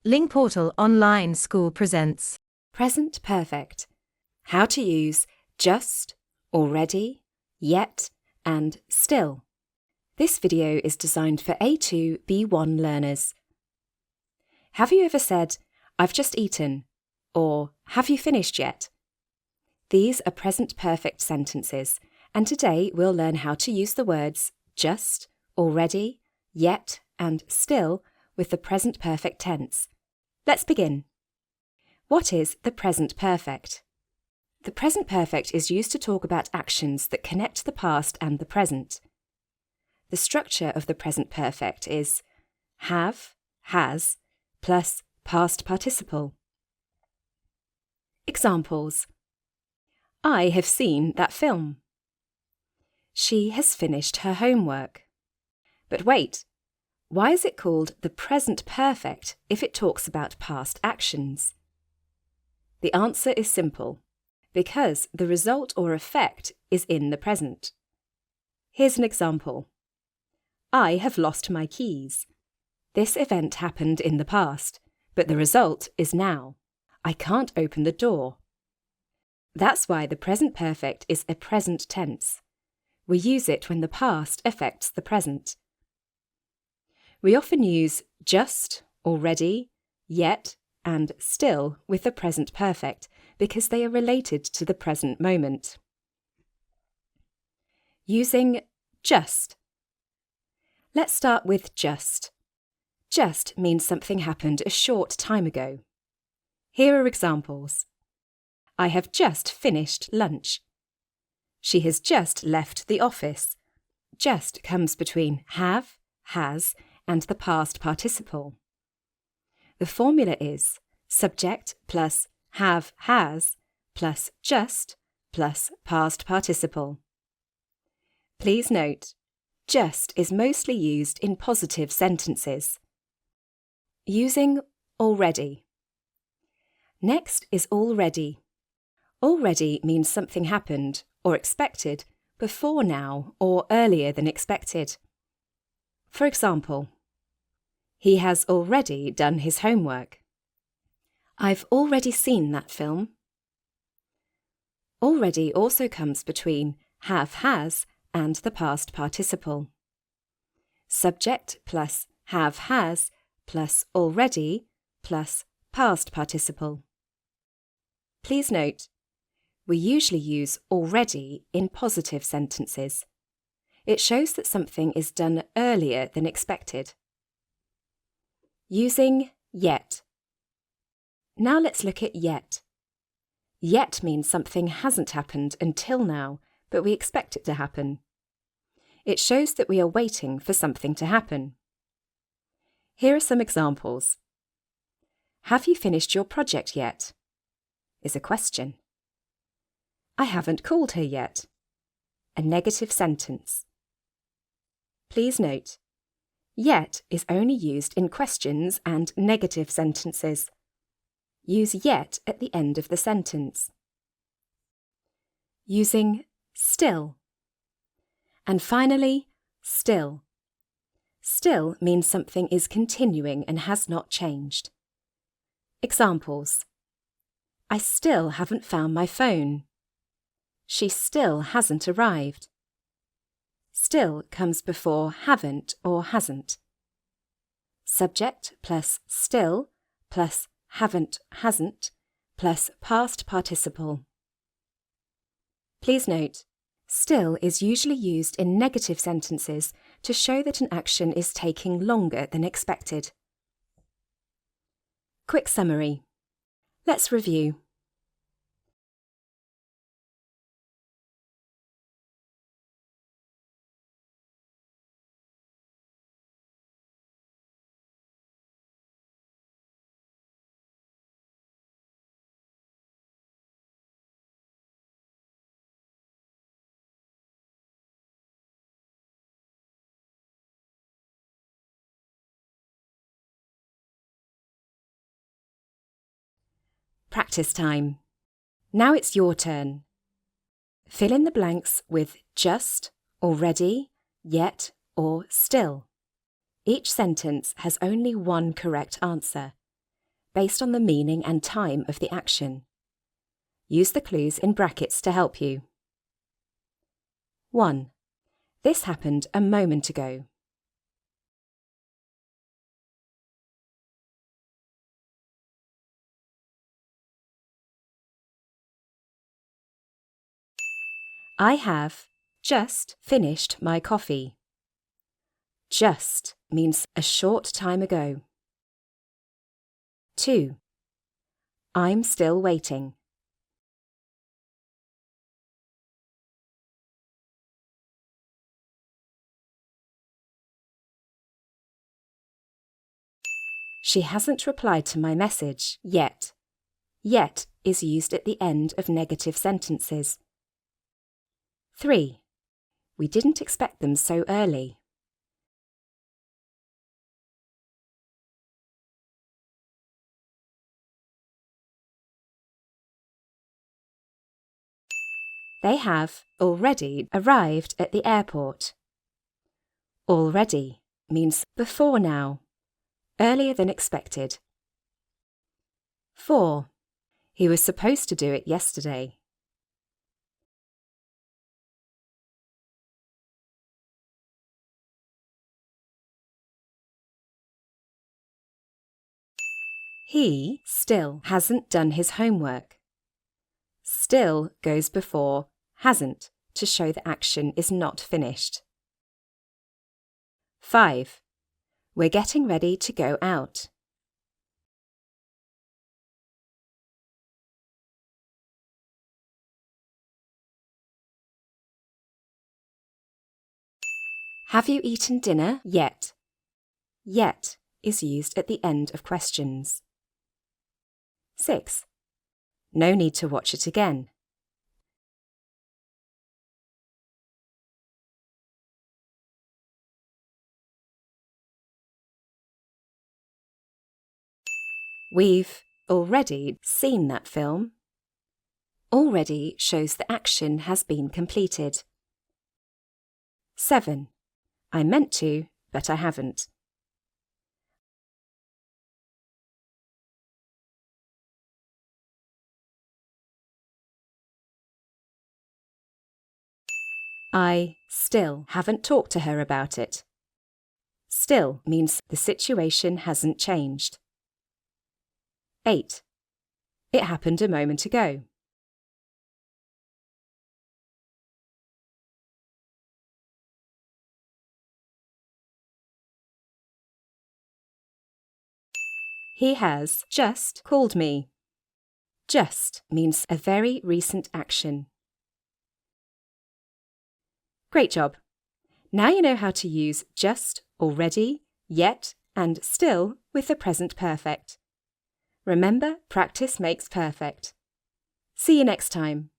Lingportal Online School presents Present Perfect. How to use just, already, yet, and still. This video is designed for A2, B1 learners. Have you ever said, "I've just eaten," or "Have you finished yet?" These are present perfect sentences, and today we'll learn how to use the words just, already, yet, and still with the present perfect tense. Let's begin. What is the present perfect? The present perfect is used to talk about actions that connect the past and the present. The structure of the present perfect is have, has, plus past participle. Examples: I have seen that film. She has finished her homework. But wait, why is it called the present perfect if it talks about past actions? The answer is simple, because the result or effect is in the present. Here's an example. I have lost my keys. This event happened in the past, but the result is now. I can't open the door. That's why the present perfect is a present tense. We use it when the past affects the present. We often use just, already, yet, and still with the present perfect because they are related to the present moment. Using just. Let's start with just. Just means something happened a short time ago. Here are examples. I have just finished lunch. She has just left the office. Just comes between have, has, and the past participle. The formula is subject plus have, has, plus just, plus past participle. Please note, just is mostly used in positive sentences. Using already. Next is already. Already means something happened, or expected, before now or earlier than expected. For example, he has already done his homework. I've already seen that film. Already also comes between have, has, and the past participle. Subject plus have, has, plus already, plus past participle. Please note, we usually use already in positive sentences. It shows that something is done earlier than expected. Using yet. Now let's look at yet. Yet means something hasn't happened until now, but we expect it to happen. It shows that we are waiting for something to happen. Here are some examples. Have you finished your project yet? Is a question. I haven't called her yet. A negative sentence. Please note, yet is only used in questions and negative sentences. Use yet at the end of the sentence. Using still. And finally, still. Still means something is continuing and has not changed. Examples. I still haven't found my phone. She still hasn't arrived. Still comes before haven't or hasn't. Subject plus still plus haven't, hasn't, plus past participle. Please note, still is usually used in negative sentences to show that an action is taking longer than expected. Quick summary. Let's review. Practice time. Now it's your turn. Fill in the blanks with just, already, yet, or still. Each sentence has only one correct answer. based on the meaning and time of the action. Use the clues in brackets to help you. 1. This happened a moment ago. 'I have just finished my coffee.' Just means a short time ago. 2. I'm still waiting. 'She hasn't replied to my message yet.' Yet is used at the end of negative sentences. 3. We didn't expect them so early. 'They have already arrived at the airport.' Already means before now, earlier than expected. 4. He was supposed to do it yesterday. 'He still hasn't done his homework.' Still goes before hasn't to show the action is not finished. 5. We're getting ready to go out. 'Have you eaten dinner yet?' Yet is used at the end of questions. 6. No need to watch it again. 'We've already seen that film.' Already shows the action has been completed. 7. I meant to, but I haven't. 'I still haven't talked to her about it.' Still means the situation hasn't changed. 8. It happened a moment ago. 'He has just called me.' Just means a very recent action. Great job! Now you know how to use just, already, yet, and still with the present perfect. Remember, practice makes perfect. See you next time.